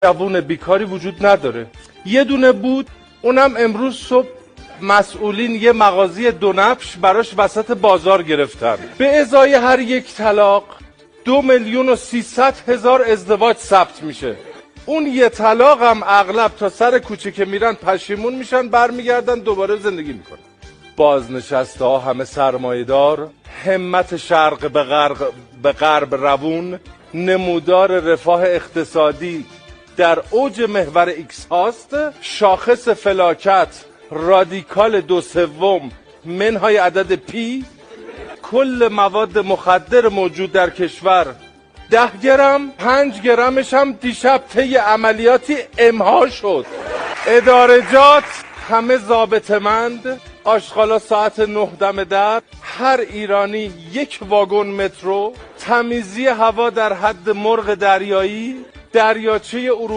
جوون بیکاری وجود نداره. یه دونه بود، اونم امروز صبح مسئولین یه مغازه دونفش براش وسط بازار گرفتن. به ازای هر یک طلاق 2,300,000 ازدواج ثبت میشه. اون یه طلاق هم اغلب تا سر کوچه که میرن پشیمون میشن، برمیگردن دوباره زندگی میکنن. بازنشسته ها همه سرمایه‌دار، همت شرق به غرب روون، نمودار رفاه اقتصادی در اوج محور ایکس هاست، شاخص فلاکت رادیکال 2/3 منهای عدد پی، کل مواد مخدر موجود در کشور 10 گرم، 5 گرمش هم دیشب طی عملیاتی امها شد. ادارجات همه ضابطه‌مند، آشغالا ساعت 9 دم در، هر ایرانی 1 واگن مترو، تمیزی هوا در حد مرغ دریایی، دریاچه